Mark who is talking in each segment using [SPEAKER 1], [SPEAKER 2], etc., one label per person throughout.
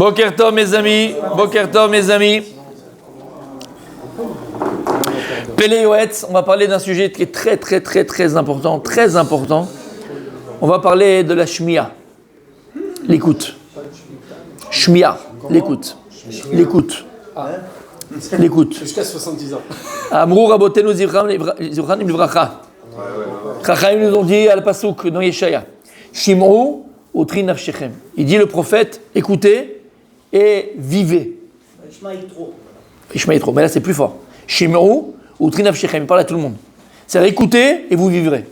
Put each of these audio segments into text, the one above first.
[SPEAKER 1] Boker Tov mes amis, Boker Tov mes amis. Pélé Yoetz, on va parler d'un sujet qui est très important, très important. On va parler de la shmiya, l'écoute. Shmiya, l'écoute. L'écoute. L'écoute.
[SPEAKER 2] Jusqu'à 70 ans.
[SPEAKER 1] Amrou Rabotenu Zivranim Livracha. Chacham nous ont dit al-Pasuk dans Yeshaya. Shim'u utri nafshechem. Il dit le prophète, écoutez et vivez. Ishma Yitro. Mais là c'est plus fort. Shim'u utri nafshechem. Il parle à tout le monde. C'est-à-dire écoutez et vous vivrez.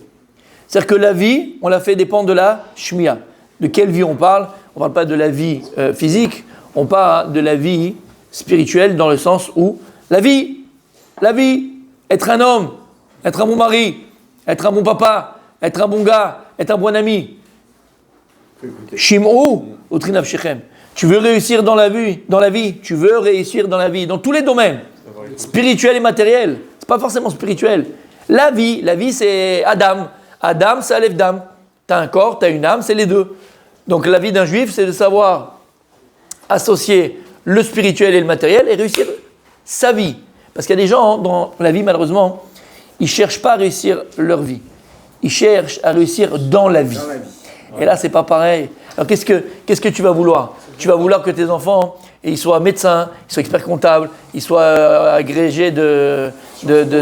[SPEAKER 1] C'est-à-dire que la vie, on la fait dépendre de la shmiya. De quelle vie on parle? On ne parle pas de la vie physique, on parle de la vie spirituelle dans le sens où la vie, être un homme, être un bon mari, être un bon papa, être un bon gars, être un bon ami. Shim'u utri nafshechem. Tu veux réussir dans la vie, tu veux réussir dans la vie, dans tous les domaines, spirituel et matériel. C'est pas forcément spirituel. La vie c'est Adam. Adam, c'est Aleph Dam. Tu as un corps, tu as une âme, c'est les deux. Donc la vie d'un juif, c'est de savoir associer le spirituel et le matériel et réussir sa vie. Parce qu'il y a des gens dans la vie, malheureusement, ils ne cherchent pas à réussir leur vie. Ils cherchent à réussir dans la vie. Et là, c'est pas pareil. Alors qu'est-ce que tu vas vouloir? Tu vas vouloir que tes enfants ils soient médecins, ils soient experts comptables, ils soient agrégés de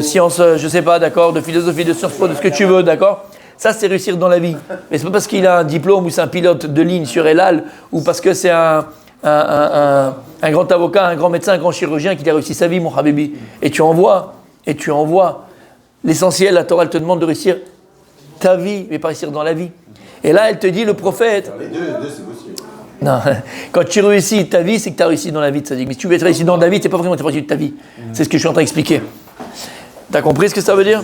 [SPEAKER 1] sciences, je ne sais pas, d'accord, de philosophie, de sciences po, de ce que tu veux, d'accord? Ça, c'est réussir dans la vie. Mais ce n'est pas parce qu'il a un diplôme ou c'est un pilote de ligne sur El Al ou parce que c'est un grand avocat, un grand médecin, un grand chirurgien qui a réussi sa vie, mon habibi. Et tu envoies. L'essentiel, la Torah, elle te demande de réussir ta vie, mais pas réussir dans la vie. Et là, elle te dit, le prophète...
[SPEAKER 3] Les deux, c'est possible.
[SPEAKER 1] Non, quand tu réussis ta vie, c'est que tu as réussi dans la vie de Tzadik. Mais si tu veux être réussi dans ta vie, c'est pas vraiment que tu as réussi de ta vie. C'est ce que je suis en train d'expliquer. Tu as compris ce que ça veut dire?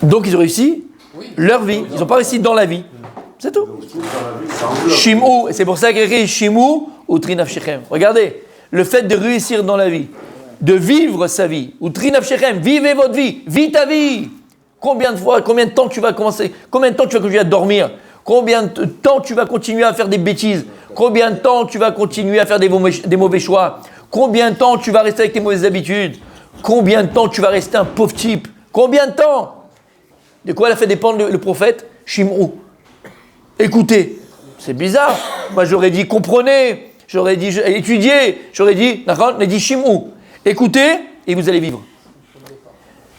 [SPEAKER 1] Donc ils ont réussi leur vie. Ils n'ont pas réussi dans la vie. C'est tout. Shim'u, et c'est pour ça qu'il écrit Shim'u utri nafshechem. Regardez, le fait de réussir dans la vie, de vivre sa vie, utri nafshechem, vivez votre vie, vis ta vie. Combien de temps tu vas commencer? Combien de temps tu vas continuer à dormir? Combien de temps tu vas continuer à faire des bêtises? Combien de temps tu vas continuer à faire des mauvais choix? Combien de temps tu vas rester avec tes mauvaises habitudes? Combien de temps tu vas rester un pauvre type? Combien de temps? De quoi elle a fait dépendre le prophète? Shim'u. Écoutez. C'est bizarre. Moi j'aurais dit comprenez, j'aurais dit étudiez, j'aurais dit, d'accord? On a dit Shim'u. Écoutez et vous allez vivre.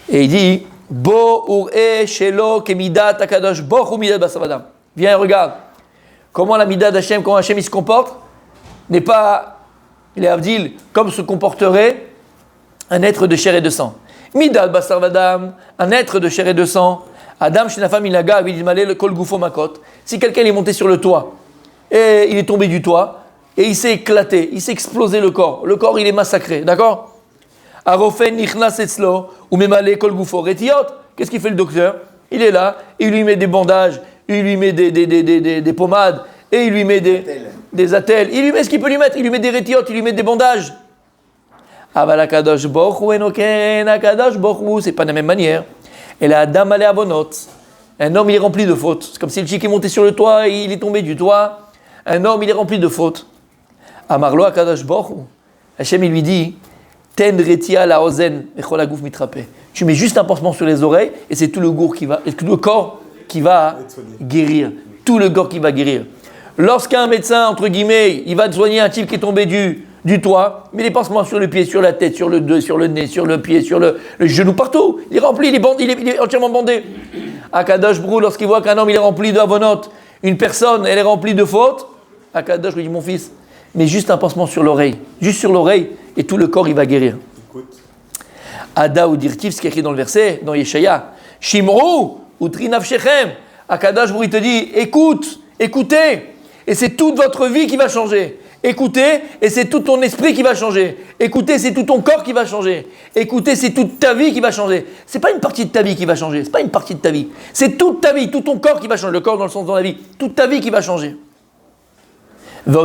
[SPEAKER 1] Et il dit Bo ur'e shelo kemidat akadosh boch u midat basavadam. Viens et regarde comment la midat d'Hachem, comment Hachem il se comporte, n'est pas, il est avdil, comme se comporterait un être de chair et de sang. Midat basavadam, un être de chair et de sang. Adam shenafam ilaga avidimale le kol gufo makot. Si quelqu'un est monté sur le toit et il est tombé du toit et il s'est éclaté, il s'est explosé le corps il est massacré, d'accord? Arofen nichnas etzlo ou memale kol gufo retiot. Qu'est-ce qu'il fait le docteur? Il est là, il lui met des bandages, il lui met des pommades et il lui met des attelles. Il lui met ce qu'il peut lui mettre, il lui met des retiot, il lui met des bandages. Aval akadosh boch hu enoken akadosh boch hu, c'est pas de la même manière. Et la dame allait abonot. Un homme il est rempli de fautes. C'est comme si le chic est monté sur le toit et il est tombé du toit. Un homme il est rempli de fautes. Amarlo akadosh boch hu. Hachem il lui dit ten retia la ozen echol hagouf mitrape. Tu mets juste un pansement sur les oreilles et c'est tout le corps qui va guérir. Tout le corps qui va guérir. Lorsqu'un médecin, entre guillemets, il va soigner un type qui est tombé du toit, mais les pansements sur le pied, sur la tête, sur le dos, sur le nez, sur le pied, sur le genou, partout. Il est rempli, il est entièrement bandé. Akadosh Brou, lorsqu'il voit qu'un homme il est rempli d'avonot, une personne elle est remplie de fautes, Akadosh lui dit mon fils, mais juste un pansement sur l'oreille, et tout le corps il va guérir. Ada ou dirtiv, ce qui est écrit dans le verset, dans Yeshaya, Shim'u utri nafshechem. Akadosh Brou il te dit écoutez, et c'est toute votre vie qui va changer. Écoutez, et c'est tout ton esprit qui va changer. Écoutez, c'est tout ton corps qui va changer. Écoutez, c'est toute ta vie qui va changer. C'est pas une partie de ta vie qui va changer. C'est pas une partie de ta vie. C'est toute ta vie, tout ton corps qui va changer. Le corps dans le sens dans la vie. Toute ta vie qui va changer. Ils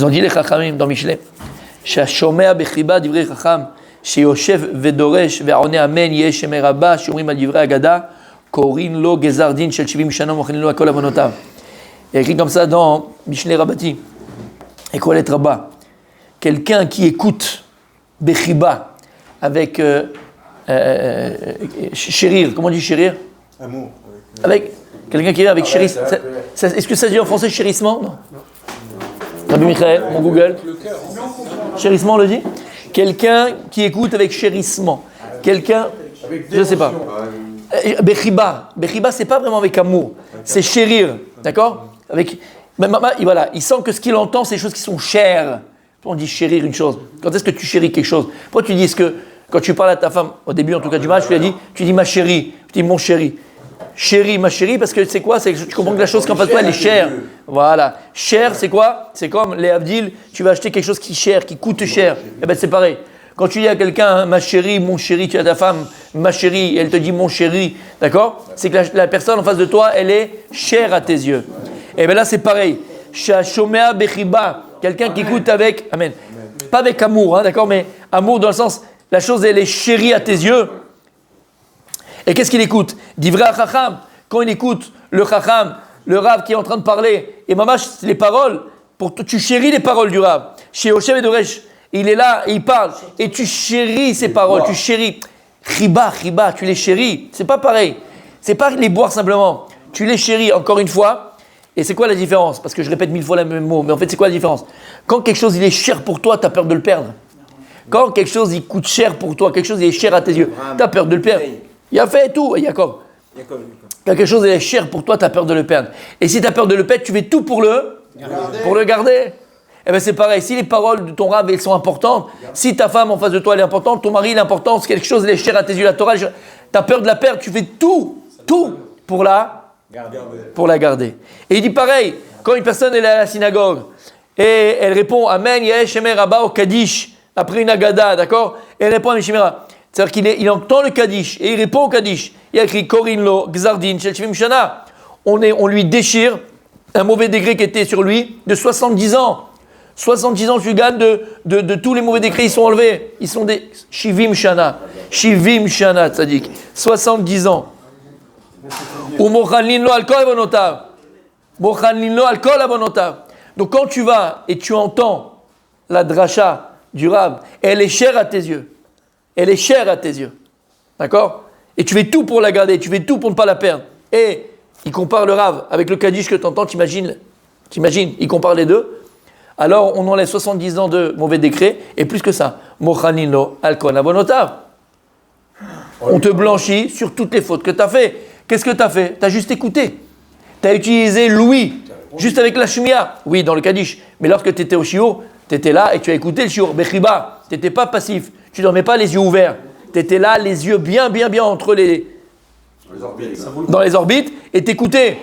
[SPEAKER 1] ont dit les chachamim dans Mishlei. שהשומע בחיבה דברי חכם, שיושב ודורש ועונה אמן יהיה שמי רבה, שאומרים על דברי אגדה, קוראים לו גזר דין של 70 שנה ומוכנים לו הכל עוונותיו. Il y a écrit comme ça dans Mishneh Rabbati. Et Kohelet Rabbah. Quelqu'un qui écoute Bechiba avec chérir. Comment on dit chérir?
[SPEAKER 2] Amour.
[SPEAKER 1] Avec quelqu'un qui est avec chérissement. Est-ce que ça dit en français chérissement? Non. Rabbi Michael, mon Google. Chérissement, on le dit? Quelqu'un qui écoute avec chérissement. Quelqu'un, je ne sais pas. Bechiba. Bechiba, c'est pas vraiment avec amour. C'est chérir. D'accord? Avec, voilà, il sent que ce qu'il entend, c'est des choses qui sont chères. On dit chérir une chose. Quand est-ce que tu chéris quelque chose? Pourquoi tu dis que quand tu parles à ta femme, au début en tout cas du match, tu dis ma chérie, tu dis mon chéri. Chérie, ma chérie, parce que c'est quoi? C'est que tu comprends que la chose qu'en face de toi, elle est chère. Voilà. Cher, c'est quoi? C'est comme les Abdil, tu vas acheter quelque chose qui est cher, qui coûte cher. Eh bien, c'est pareil. Quand tu dis à quelqu'un, hein, ma chérie, mon chéri, tu as ta femme, ma chérie, elle te dit mon chéri, d'accord? C'est que la personne en face de toi, elle est chère à tes yeux. Et bien là, c'est pareil. Shomea Bechiba, quelqu'un qui écoute avec, amen. Pas avec amour, hein, d'accord? Mais amour dans le sens, la chose, elle est chérie à tes yeux. Et qu'est-ce qu'il écoute? Divrei Chacham. Quand il écoute le Chacham, le Rav qui est en train de parler, et mamash, les paroles, tu chéris les paroles du Rav. Chez Oshem et Doresh, il est là et il parle, et tu chéris ces paroles, tu chéris. Chiba, tu les chéris. C'est pas pareil. C'est pas les boire simplement. Tu les chéris, encore une fois. Et c'est quoi la différence? Parce que je répète 1000 fois le même mot, mais en fait, c'est quoi la différence? Quand quelque chose il est cher pour toi, tu as peur de le perdre. Quand quelque chose il coûte cher pour toi, quelque chose il est cher à tes yeux, tu as peur de le perdre. Il a fait tout, Jacob. Quand quelque chose est cher pour toi, tu as peur de le perdre. Et si tu as peur de le perdre, tu fais tout pour le garder. Eh bien, c'est pareil. Si les paroles de ton Rav, elles sont importantes, si ta femme en face de toi, elle est importante, ton mari, il est important, si quelque chose est cher à tes yeux, la Torah, tu as peur de la perdre, tu fais tout pour la garder. Et il dit pareil, quand une personne elle est à la synagogue et elle répond Amen, Yael Shemer Rabba au Kaddish, après une agada, d'accord? Et elle répond à Mishimera. C'est-à-dire qu'il entend le Kaddish et il répond au Kaddish. Il y a écrit Korin lo Gzardin Shel Shvim Shana. On lui déchire un mauvais degré qui était sur lui de 70 ans. 70 ans, tu gagnes de tous les mauvais décrets, ils sont enlevés. Ils sont des Shivim Shana. Shivim Shana, tzadik. 70 ans. Ou Mochanlin lo alkol abonotav. Mochanlin lo alkol abonotav. Donc quand tu vas et tu entends la dracha du Rav, elle est chère à tes yeux. Elle est chère à tes yeux. D'accord? Et tu fais tout pour la garder, tu fais tout pour ne pas la perdre. Et il compare le Rav avec le Kaddish que tu entends, t'imagines, il compare les deux. Alors on enlève 70 ans de mauvais décrets, et plus que ça, Mochanino alkon abonotav. On te blanchit sur toutes les fautes que tu as fait. Qu'est-ce que tu as fait? Tu as juste écouté. Tu as utilisé l'ouïe, juste avec la shmia. Oui, dans le Kaddish. Mais lorsque tu étais au shiur, tu étais là et tu as écouté le shiur. Bechiba, tu n'étais pas passif. Tu ne dormais pas les yeux ouverts. Tu étais là, les yeux bien entre dans les orbites, et t'écoutais.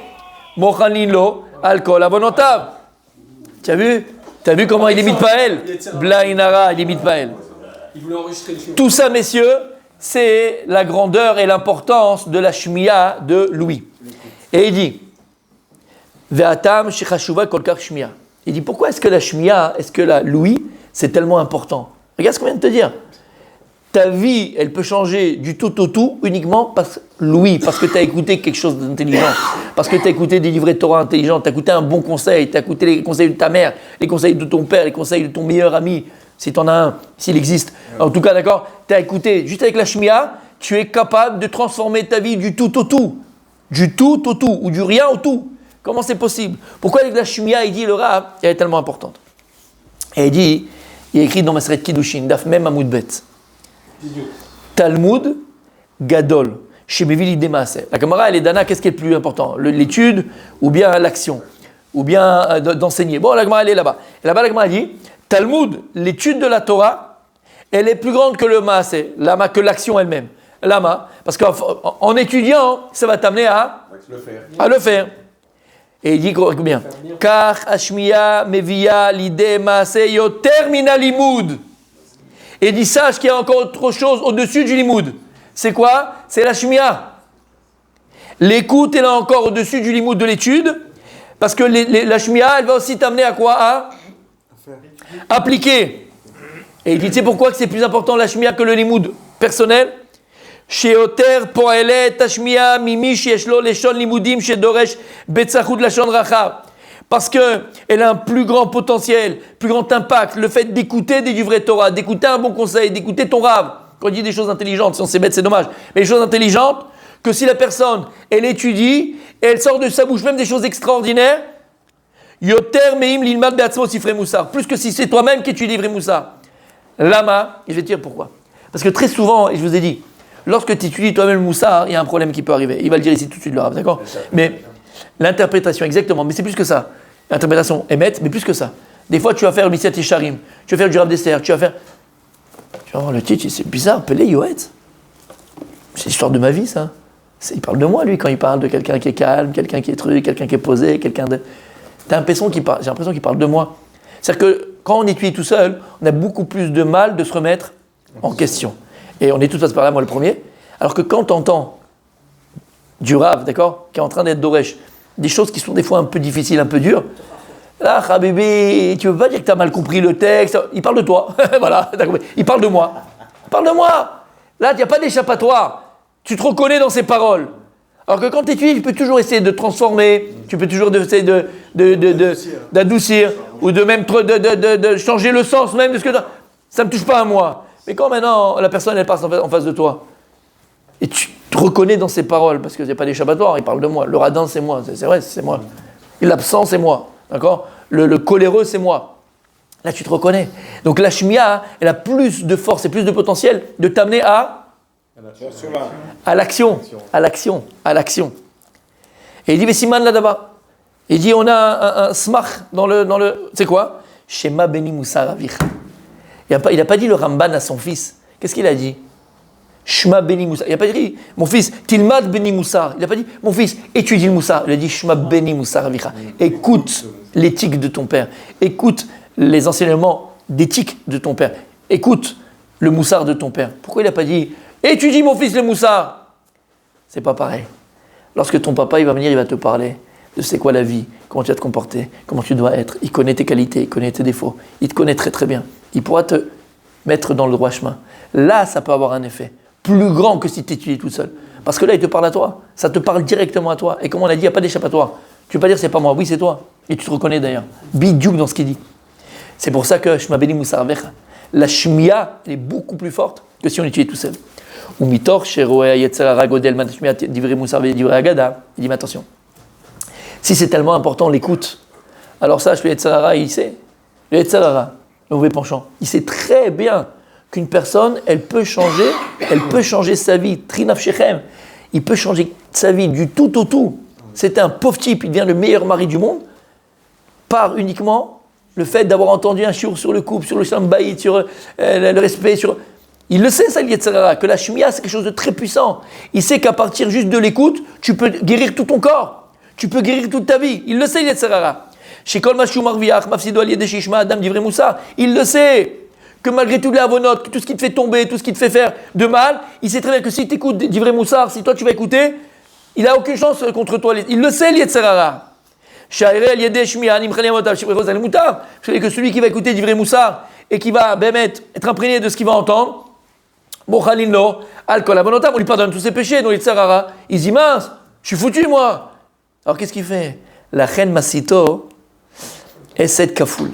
[SPEAKER 1] Mochanino alkol abonotav. Tu as vu? T'as vu comment il imite pas elle? Blainara, il imite pas elle. Tout ça, messieurs, c'est la grandeur et l'importance de la shmiya de Louis. Et il dit, Ve'atam shechashuva kolkar shmiya. Il dit, pourquoi est-ce que la shmiya, est-ce que la Louis, c'est tellement important? Regarde ce qu'on vient de te dire. Ta vie, elle peut changer du tout au tout uniquement parce que tu as écouté quelque chose d'intelligent, parce que tu as écouté des livrets de Torah intelligents, tu as écouté un bon conseil, tu as écouté les conseils de ta mère, les conseils de ton père, les conseils de ton meilleur ami, si tu en as un, s'il existe. En tout cas, d'accord, tu as écouté. Juste avec la shmiya, tu es capable de transformer ta vie du tout au tout. Du tout au tout, ou du rien au tout. Comment c'est possible? Pourquoi avec la shmiya, il dit le Rav, elle est tellement importante? Et il dit, il est écrit dans Maseret Kiddushin, Daf Mem Amud Bet. Talmud Gadol, chez Mevili Demaase. La Gemara, elle est dana, qu'est-ce qui est le plus important? L'étude ou bien l'action? Ou bien d'enseigner? Bon, la Gemara, elle est là-bas. Et là-bas, la Gemara dit Talmud, l'étude de la Torah, elle est plus grande que le Maase, que l'action elle-même. Lama, parce qu'en étudiant, ça va t'amener à le faire. Et il dit combien? Car Ashmiya Mevia Lide Maase Yoter Mina Limud. Et il dit, sache qu'il y a encore autre chose au-dessus du limoud. C'est quoi? C'est la shmiya. L'écoute est là encore au-dessus du limoud de l'étude, parce que la shmiya, elle va aussi t'amener à quoi? À appliquer. Et il dit, tu sais pourquoi que c'est plus important la shmiya que le limoud personnel? Sheoter po'elet tashmiya mimi sheyeshlo leshon limudim shedoresh betzachut lashon rachav. parce qu'elle a un plus grand potentiel, plus grand impact, le fait d'écouter du vrai Torah, d'écouter un bon conseil, d'écouter ton Rav, quand il dit des choses intelligentes, si on s'est bête c'est dommage, mais des choses intelligentes, que si la personne, elle étudie, et elle sort de sa bouche même des choses extraordinaires, Yoter meim l'ilmad be'atzmo sifrei moussar, plus que si c'est toi-même qui étudies vrai moussar. Lama, et je vais te dire pourquoi. Parce que très souvent, et je vous ai dit, lorsque tu étudies toi-même le moussar, il y a un problème qui peut arriver. Il va le dire ici tout de suite, le Rav, d'accord? Mais l'interprétation, exactement, mais c'est plus que ça. L'interprétation émette, mais plus que ça. Des fois, tu vas faire le Messiat Yesharim, tu vas faire du Rav d'Esther, tu vas voir le titre, c'est bizarre, Pelé Yoetz. C'est l'histoire de ma vie, ça. Il parle de moi, lui, quand il parle de quelqu'un qui est calme, quelqu'un qui est truc, quelqu'un qui est posé, quelqu'un de... J'ai l'impression qu'il parle de moi. C'est-à-dire que quand on étudie tout seul, on a beaucoup plus de mal de se remettre en question. Et on est tous passés par là, moi le premier. Alors que quand tu entends du Rav, d'accord, qui est en train d'être Doresh, des choses qui sont des fois un peu difficiles, un peu dures, là, Habibi, tu ne peux pas dire que tu as mal compris le texte, il parle de toi. Voilà, il parle de moi. Il parle de moi. Là, il n'y a pas d'échappatoire. Tu te reconnais dans ses paroles. Alors que quand tu étudies, tu peux toujours essayer de transformer, tu peux toujours essayer d'adoucir, ou de même de changer le sens même de ce que ça ne me touche pas à moi. Mais quand maintenant la personne elle passe en face de toi, et tu te reconnais dans ses paroles, parce qu'il n'y a pas d'échappatoire, il parle de moi. Le radin c'est moi, c'est vrai, c'est moi. L'absent c'est moi, d'accord, le coléreux c'est moi. Là tu te reconnais. Donc la shmia, elle a plus de force et plus de potentiel de t'amener à l'action. Et il dit, Vesiman là-bas. Il dit, on a un smach dans le c'est quoi? Shema beni Moussar avich. Il n'a pas dit le Ramban à son fils. Qu'est-ce qu'il a dit? Shema beni Moussar. Il n'a pas dit, mon fils, tilmad beni Moussar. Il n'a pas dit, mon fils, étudie le Moussar. Il a dit, Shema beni Moussar avicha. Écoute l'éthique de ton père. Écoute les enseignements d'éthique de ton père. Écoute le Moussar de ton père. Pourquoi il n'a pas dit, étudie mon fils le Moussar? C'est pas pareil. Lorsque ton papa il va venir, il va te parler de c'est quoi la vie, comment tu vas te comporter, comment tu dois être. Il connaît tes qualités, il connaît tes défauts. Il te connaît très très bien. Il pourra te mettre dans le droit chemin. Là, ça peut avoir un effet plus grand que si tu étudies tout seul. Parce que là, il te parle à toi. Ça te parle directement à toi. Et comme on l'a dit, il n'y a pas d'échappatoire. Tu ne peux pas dire c'est pas moi. Oui, c'est toi. Et tu te reconnais d'ailleurs. Bidiouk dans ce qu'il dit. C'est pour ça que Shema beni Moussar avecha, la shmia, elle est beaucoup plus forte que si on étudie tout seul. Ou mitor sheroe yetzer hara godel man shmia divrei Moussar divrei agada. Il dit mais attention. Si c'est tellement important l'écoute, alors sache le yetzer hara, il sait. Le yetzer hara, le mauvais penchant, il sait très bien qu'une personne, elle peut changer sa vie. Trinaf shechem, il peut changer sa vie du tout au tout. C'est un pauvre type, il devient le meilleur mari du monde par uniquement le fait d'avoir entendu un shiur sur le couple, sur le shalom bayit, sur le respect, sur... Il le sait, ça, l'Yetzirah, que la shmia, c'est quelque chose de très puissant. Il sait qu'à partir juste de l'écoute, tu peux guérir tout ton corps. Tu peux guérir toute ta vie. Il le sait, l'Yetzirah. Shekol mashu marviach, mafsido al yede shishma adam divrei Moussar. Il le sait. Que malgré tous les avonotes, tout ce qui te fait tomber, tout ce qui te fait faire de mal, il sait très bien que si tu écoutes divrei Moussar, si toi tu vas écouter, il n'a aucune chance contre toi. Il le sait, l'Yetzirah. Vous savez que celui qui va écouter divrei Moussar et qui va être imprégné de ce qu'il va entendre, on lui pardonne tous ses péchés, donc il dit mince, je suis foutu moi. Alors qu'est-ce qu'il fait? La reine Masito est cette kafoul.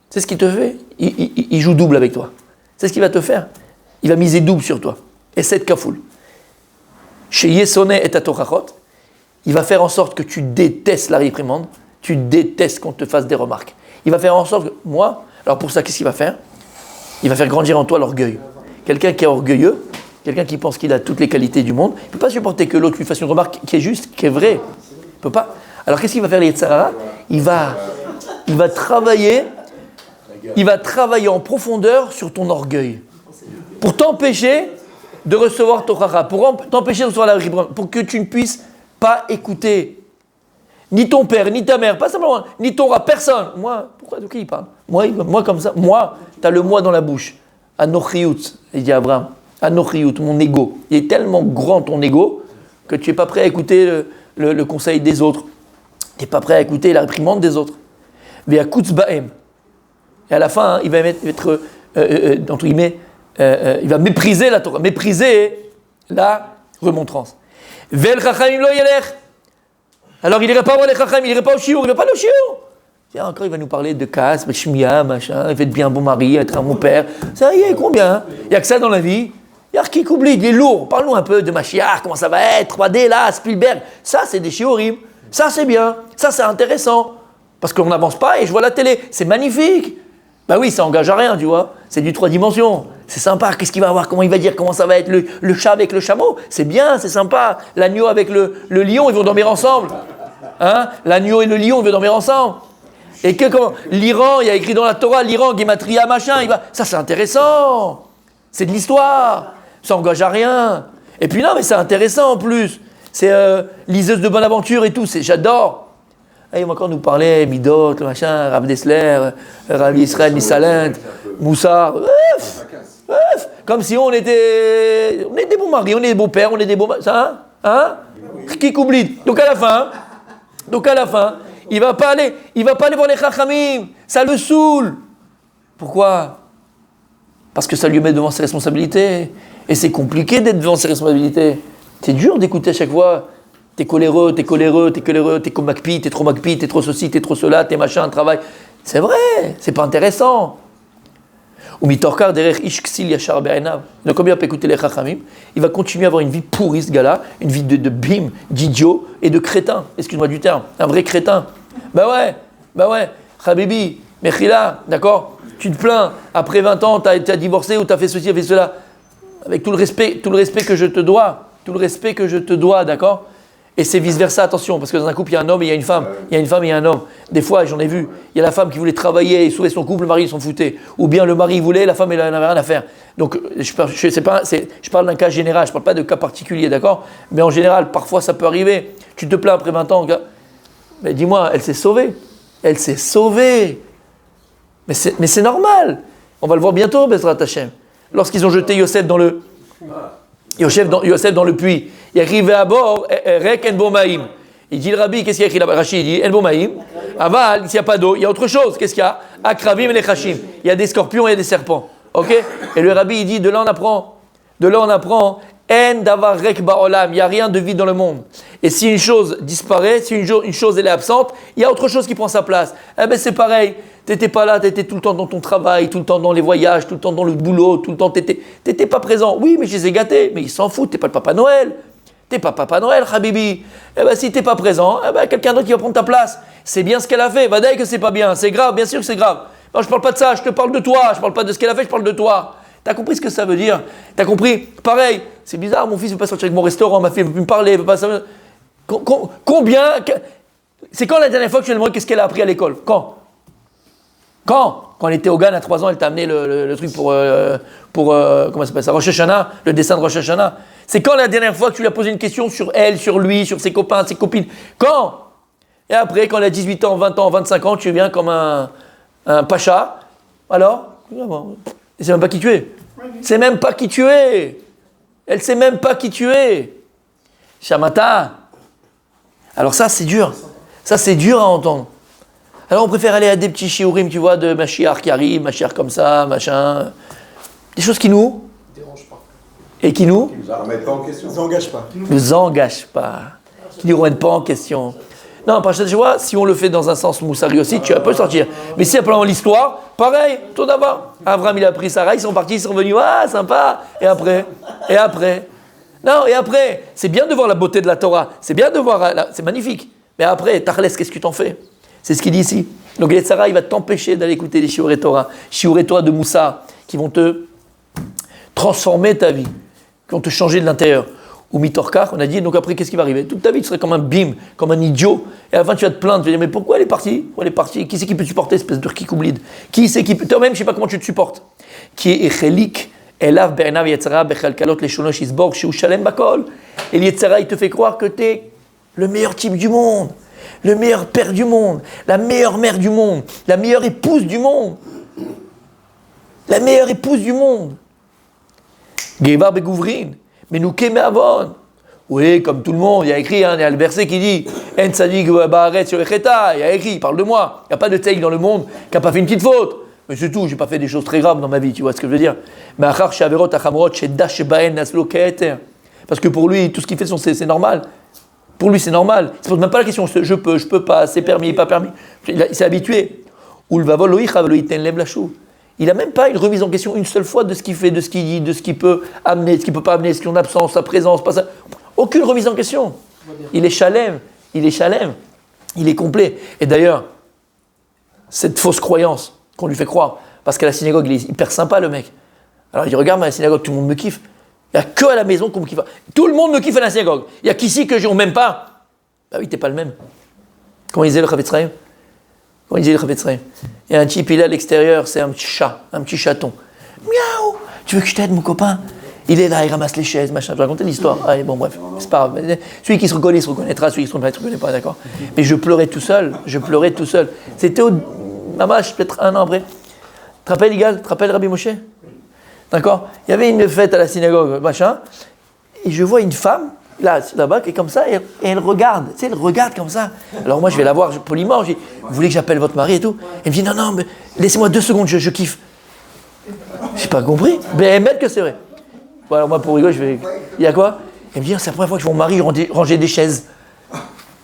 [SPEAKER 1] C'est ce qu'il te fait? Il joue double avec toi. C'est ce qu'il va te faire. Il va miser double sur toi. Et cette kafoul. Chez Yesone et Tatochachot, il va faire en sorte que tu détestes la réprimande, tu détestes qu'on te fasse des remarques. Il va faire en sorte que moi, alors pour ça, qu'est-ce qu'il va faire? Il va faire grandir en toi l'orgueil. Quelqu'un qui est orgueilleux, quelqu'un qui pense qu'il a toutes les qualités du monde, il ne peut pas supporter que l'autre lui fasse une remarque qui est juste, qui est vraie. Il ne peut pas. Alors qu'est-ce qu'il va faire, les Yetzirah? Il va travailler en profondeur sur ton orgueil. Pour t'empêcher de recevoir Torah, pour t'empêcher de recevoir la réprimande, pour que tu ne puisses pas écouter ni ton père, ni ta mère, pas simplement, ni ton rat, personne. Moi, pourquoi, de qui il parle? Moi comme ça, moi, tu as le moi dans la bouche. Anochiyut, il dit Abraham, Anochiyut, mon ego. Il est tellement grand ton ego que tu n'es pas prêt à écouter le conseil des autres. Tu n'es pas prêt à écouter la réprimande des autres. Ve'akutz ba'em. Et à la fin, il va être entre guillemets, il va mépriser la Torah, mépriser la remontrance. Ve'el chachamim lo yelech. Alors il n'irait pas voir les chachamim, il n'irait pas au shiur, il ne va pas aller au shiur. Tiens, encore il va nous parler de casse, shmia, machin, il va être bien bon mari, être un bon père. Ça y est, combien? Il n'y a que ça dans la vie. Yarki Koubli, il est lourd. Parle-nous un peu de Mashiach, comment ça va être, 3D là, Spielberg. Ça, c'est des shiurim. Ça, c'est bien. Ça, c'est intéressant. Parce qu'on n'avance pas et je vois la télé. C'est magnifique. Bah oui, ça engage à rien, tu vois. C'est du 3 dimensions. C'est sympa. Qu'est-ce qu'il va avoir? Comment il va dire? Comment ça va être le chat avec le chameau? C'est bien, c'est sympa. L'agneau avec le lion, ils vont dormir ensemble. Hein? L'agneau et le lion, ils vont dormir ensemble. Et que comment? L'Iran, il y a écrit dans la Torah, l'Iran, Gematria, machin, ça c'est intéressant. C'est de l'histoire. Ça engage à rien. Et puis non, mais c'est intéressant en plus. C'est liseuse de bonne aventure et tout, j'adore. Et il va encore nous parler, Midot, le machin, Rav Dessler, Rav Israël, Nissalent, Moussard. Comme si on était des bons maris, on est des beaux pères, on est des beaux... Ça, hein? Qui oublie? Donc à la fin, il va pas aller voir les Chachamim. Ça le saoule. Pourquoi? Parce que ça lui met devant ses responsabilités. Et c'est compliqué d'être devant ses responsabilités. C'est dur d'écouter à chaque fois. T'es coléreux, t'es comme Macpi, t'es trop ceci, t'es trop cela, t'es machin, travail. C'est vrai, c'est pas intéressant. Ou mitorkar derech ish ksil yachar be'enav. Donc comme il va pas écouter les Chachamim, il va continuer à avoir une vie pourrie ce gars-là, une vie de bim, d'idiot et de crétin. Excuse-moi du terme, un vrai crétin. Bah ouais, Habibi, Mechila, d'accord? Tu te plains, après 20 ans, t'as divorcé ou t'as fait ceci, t'as fait cela. Avec tout le respect que je te dois, d'accord? Et c'est vice-versa, attention, parce que dans un couple, il y a un homme et il y a une femme. Il y a une femme et il y a un homme. Des fois, j'en ai vu, il y a la femme qui voulait travailler et sauver son couple, le mari s'en foutait. Ou bien le mari voulait, la femme, elle n'avait rien à faire. Donc, je parle d'un cas général, je ne parle pas de cas particulier, d'accord? Mais en général, parfois, ça peut arriver. Tu te plains après 20 ans, mais dis-moi, elle s'est sauvée. Mais c'est normal. On va le voir bientôt, Bezrat Hashem. Lorsqu'ils ont jeté Yosef dans le puits, il arrive à bord, Rek en Bomaïm. Il dit le rabbi, qu'est-ce qu'il y a écrit là-bas? Rachid, il dit en Bomaïm. Aval, s'il n'y a pas d'eau, il y a autre chose. Qu'est-ce qu'il y a? Akravim et les Chashim. Il y a des scorpions et des serpents. Ok? Et le rabbi, il dit, de là on apprend, En davar rek ba'olam, il n'y a rien de vide dans le monde. Et si une chose disparaît, si une chose elle est absente, il y a autre chose qui prend sa place. Eh ben c'est pareil. T'étais pas là, t'étais tout le temps dans ton travail, tout le temps dans les voyages, tout le temps dans le boulot, tout le temps t'étais pas présent. Oui, mais je les ai gâtés, mais ils s'en foutent, t'es pas le Papa Noël. T'es pas Papa Noël, Habibi. Eh ben si t'es pas présent, eh ben quelqu'un d'autre qui va prendre ta place. C'est bien ce qu'elle a fait. Vadaï que c'est pas bien, c'est grave, bien sûr que c'est grave. Non, je parle pas de ça, je te parle de toi, je parle pas de ce qu'elle a fait, je parle de toi. T'as compris ce que ça veut dire? T'as compris? Pareil, c'est bizarre, mon fils ne veut pas sortir avec mon restaurant, ma fille ne veut plus me parler, ne veut pas savoir. Combien? C'est quand la dernière fois que tu lui as demandé qu'est-ce qu'elle a appris à l'école? Quand elle était au Gan à 3 ans, elle t'a amené le truc pour comment ça s'appelle ça? Rosh Hashanah, le dessin de Rosh Hashanah. C'est quand la dernière fois que tu lui as posé une question sur elle, sur lui, sur ses copains, ses copines? Quand? Et après, quand elle a 18 ans, 20 ans, 25 ans, tu viens comme un pacha. Alors? Elle sait même pas qui tu es. C'est même pas qui tu es. Elle sait même pas qui tu es. Shamata. Alors ça, c'est dur. Ça, c'est dur à entendre. Alors on préfère aller à des petits shiurim, tu vois, de Mashiach qui arrive, Mashiach comme ça, machin. Des choses qui nous dérangent pas. Et qui nous remettent pas en question. Nous engagent pas. Qui nous remettent pas en question. Non, parce que tu vois, si on le fait dans un sens moussari aussi, tu peux sortir. Mais si après l'histoire, pareil, tout d'abord. Abraham, il a pris Sarah, ils sont partis, ils sont revenus, ah, sympa. Et après. Non, et après, c'est bien de voir la beauté de la Torah. C'est bien de voir, c'est magnifique. Mais après, Tachles, qu'est-ce que tu t'en fais? C'est ce qu'il dit ici. Donc, Yetzara, il va t'empêcher d'aller écouter les shiurei Torah de Moussa, qui vont te transformer ta vie, qui vont te changer de l'intérieur. Ou mitorkar, on a dit, donc après, qu'est-ce qui va arriver? Toute ta vie, tu serais comme un bim, comme un idiot. Et à la fin, tu vas te plaindre, tu vas dire, mais pourquoi elle est partie? Qui c'est qui peut te supporter, espèce de kikoublid? Qui c'est qui peut... Toi-même, je ne sais pas comment tu te supportes. Qui est echelik, elav be'enav yetzara, bechalkalot leshonosh isborg, shu shalem bakol. Et Yetzara, il te fait croire que tu es le meilleur type du monde, le meilleur père du monde, la meilleure mère du monde, la meilleure épouse du monde. La meilleure épouse du monde. Geva begouvrin. Mais nous kémé avon. Oui, comme tout le monde, il y a écrit, il y a le verset qui dit En tzadik ba'aretz sur echeta. Il y a écrit, il parle de moi. Il n'y a pas de tzadik dans le monde qui n'a pas fait une petite faute. Mais c'est tout, je n'ai pas fait des choses très graves dans ma vie, tu vois ce que je veux dire. Mais achar she'averot achamrot she'dash she'baen naslo ke'eter. Parce que pour lui, tout ce qu'il fait, c'est normal. Pour lui, c'est normal. Il ne se pose même pas la question, je peux pas, c'est permis, pas permis. Il s'est habitué. Il n'a même pas une remise en question une seule fois de ce qu'il fait, de ce qu'il dit, de ce qu'il peut amener, de ce qu'il ne peut pas amener, ce qu'il en absence, sa présence, pas ça. Aucune remise en question. Il est chalem, il est complet. Et d'ailleurs, cette fausse croyance qu'on lui fait croire, parce qu'à la synagogue, il est hyper sympa le mec. Alors il dit, regarde, à la synagogue, tout le monde me kiffe. Il n'y a que à la maison qu'on me kiffe. Tout le monde me kiffe à la synagogue. Il n'y a qu'ici que je ne m'aime pas. Bah oui, t'es pas le même. Comment il disait le Chavetz Chaim? Il y a un type, il est à l'extérieur, c'est un petit chat, un petit chaton. Miaou! Tu veux que je t'aide, mon copain? Il est là, il ramasse les chaises, machin. Je vais raconter l'histoire. Allez, bon, bref, c'est pas grave. Celui qui se reconnaît, il se reconnaîtra. Celui qui se reconnaît pas, d'accord? Mais je pleurais tout seul. C'était Mamash, peut-être un an après. Tu te rappelles, Igal? Tu te rappelles Rabbi Moshe? D'accord? Il y avait une fête à la synagogue, machin. Et je vois une femme, là-bas, qui est comme ça, et elle regarde. Tu sais, elle regarde comme ça. Alors moi, je vais la voir poliment. Je dis, vous voulez que j'appelle votre mari et tout? Elle me dit, non, mais laissez-moi 2 secondes, je kiffe. J'ai pas compris. Mais elle m'aide que c'est vrai. Bon, alors moi, pour rigoler, je vais. Il y a quoi? Elle me dit, c'est la première fois que je vois mon mari ranger des chaises.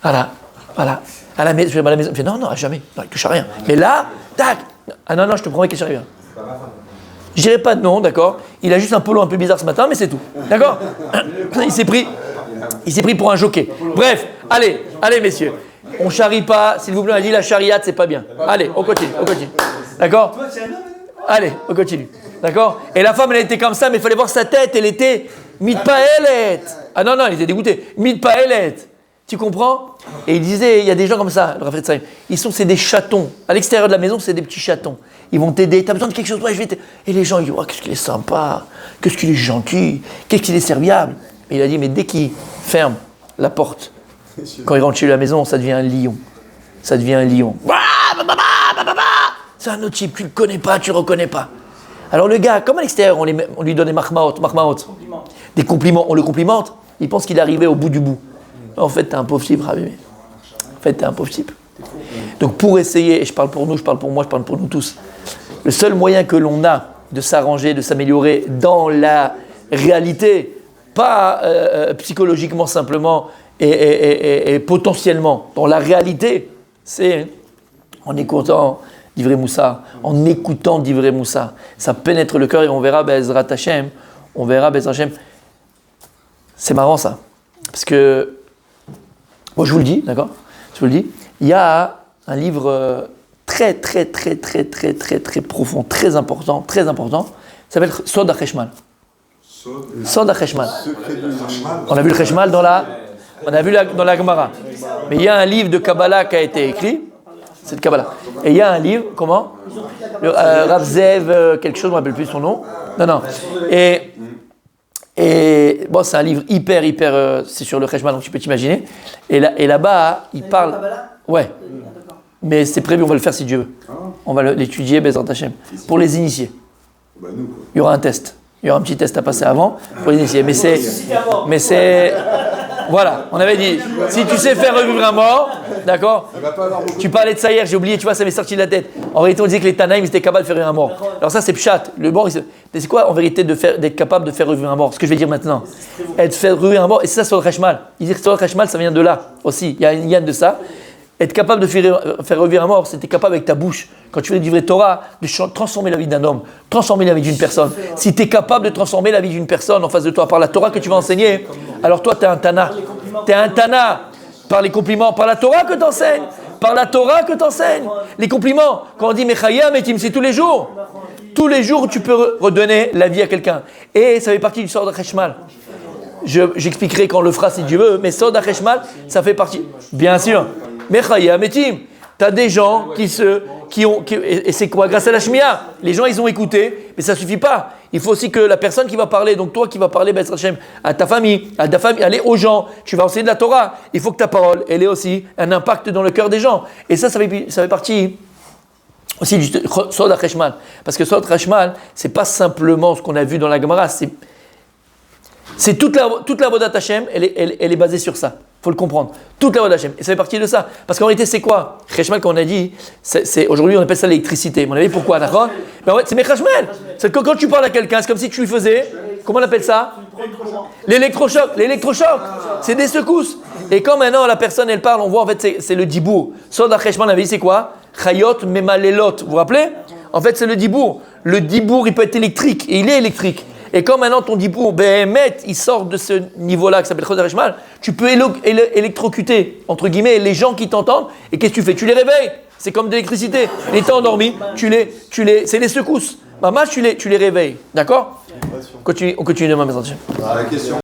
[SPEAKER 1] Voilà. À la maison, je vais à la maison. Elle me dit, non, à jamais. Non, il touche à rien. Mais là, tac. Ah non, je te promets qu'il n'y a rien. Je dirais pas de nom, d'accord? Il a juste un polo un peu bizarre ce matin, mais c'est tout. D'accord? Il s'est pris pour un jockey. Bref, allez, messieurs. On charrie pas, s'il vous plaît, on a dit la chariate, c'est pas bien. Allez, on continue. D'accord? Allez, on continue. D'accord? Et la femme, elle était comme ça, mais il fallait voir sa tête, elle était mitpaelet. Ah non, il était dégoûté. Mitpaelet. Tu comprends? Et il disait, il y a des gens comme ça, le Rav Chaim, c'est des chatons. À l'extérieur de la maison, c'est des petits chatons. Ils vont t'aider, t'as besoin de quelque chose, ouais, je vais t'aider. Et les gens, ils disent, oh, qu'est-ce qu'il est sympa, qu'est-ce qu'il est gentil, qu'est-ce qu'il est serviable. Et il a dit, mais dès qu'il ferme la porte, quand il rentre chez lui à la maison, ça devient un lion. C'est un autre type, tu le connais pas, tu le reconnais pas. Alors le gars, comme à l'extérieur, on lui donne des mahmaot, des compliments, on le complimente, il pense qu'il est arrivé au bout du bout. En fait, t'es un pauvre type, Rabbi. Donc pour essayer, et je parle pour nous, je parle pour moi, je parle pour nous tous, le seul moyen que l'on a de s'arranger, de s'améliorer dans la réalité, pas psychologiquement simplement et potentiellement, dans la réalité, c'est en écoutant d'Ivrei Moussa, ça pénètre le cœur et on verra Bezrat Hashem, c'est marrant ça, parce que moi, je vous le dis, d'accord? Il y a un livre très profond, très important, ça s'appelle Sod HaCheshmal. Sod HaCheshmal. On a vu le Cheshmal dans la Gemara. Mais il y a un livre de Kabbalah qui a été écrit, c'est de Kabbalah. Et il y a un livre, comment? Rav Zev, quelque chose, je ne me rappelle plus son nom. Non. Et bon, c'est un livre hyper, c'est sur le Cheshmal, donc tu peux t'imaginer. Et là-bas, il parle. Ouais. Mais c'est prévu, on va le faire si Dieu veut. On va l'étudier, Bezrat Hashem, pour les initiés. Il y aura un test. Il y aura un petit test à passer avant pour les initiés. Mais c'est. Voilà, on avait dit, si tu sais faire revivre un mort, d'accord? Tu parlais de ça hier, j'ai oublié, tu vois, ça m'est sorti de la tête. En vérité, on disait que les Tanaïm, ils étaient capables de faire revivre un mort. Alors ça, c'est pshat. Le mort, c'est quoi en vérité d'être capable de faire revivre un mort? Ce que je vais dire maintenant. Être faire revivre un mort, et c'est ça sur le Cheshmal. Il dit que sur le Cheshmal, ça vient de là aussi. Il y a une yann de ça. Être capable de faire revivre un mort, c'était capable avec ta bouche, quand tu fais du vrai Torah, de transformer la vie d'un homme, transformer la vie d'une personne. Si tu es capable de transformer la vie d'une personne en face de toi par la Torah que tu vas enseigner, alors toi, tu es un Tana. Tu es un Tana par les compliments, par la Torah que tu enseignes. Les compliments, quand on dit Mechaya, Metim, c'est tous les jours. Tous les jours, tu peux redonner la vie à quelqu'un. Et ça fait partie du sort de Cheshmal. J'expliquerai quand on le fera si Dieu veut, mais sort de Cheshmal, ça fait partie. Bien sûr. Mechaya, Metim. Tu as des gens et c'est quoi? Grâce à la Shmiya. Les gens, ils ont écouté, mais ça ne suffit pas. Il faut aussi que la personne qui va parler, donc toi qui vas parler, Bezrat Hashem, à ta famille, aller aux gens, tu vas enseigner de la Torah. Il faut que ta parole, elle ait aussi un impact dans le cœur des gens. Et ça fait partie aussi du Sod HaCheshmal. Parce que Sod HaCheshmal, c'est pas simplement ce qu'on a vu dans la Gemara, c'est toute la Vodat Hashem, elle est basée sur ça. Il faut le comprendre. Toute la Vodat Hashem. Et ça fait partie de ça. Parce qu'en réalité, c'est quoi? Cheshmal, comme on a dit, aujourd'hui, on appelle ça l'électricité. Mais on a vu pourquoi, d'accord? Mais en fait, c'est Cheshmal. C'est que quand tu parles à quelqu'un, c'est comme si tu lui faisais, comment on appelle ça? L'électrochoc. C'est des secousses. Et quand maintenant la personne elle parle, on voit en fait c'est le dibour. Sod acheshman la vie c'est quoi? Chayot memalelot. Vous vous rappelez? En fait c'est le dibour. Le dibour il peut être électrique et il est électrique. Et quand maintenant ton dibour, il sort de ce niveau-là qui s'appelle Chod Harishmal, tu peux électrocuter, entre guillemets, les gens qui t'entendent. Et qu'est-ce que tu fais? Tu les réveilles. C'est comme de l'électricité. Il était endormi, c'est les secousses. Maman, tu les réveilles. D'accord? On continue demain, mes enfants.
[SPEAKER 2] La question.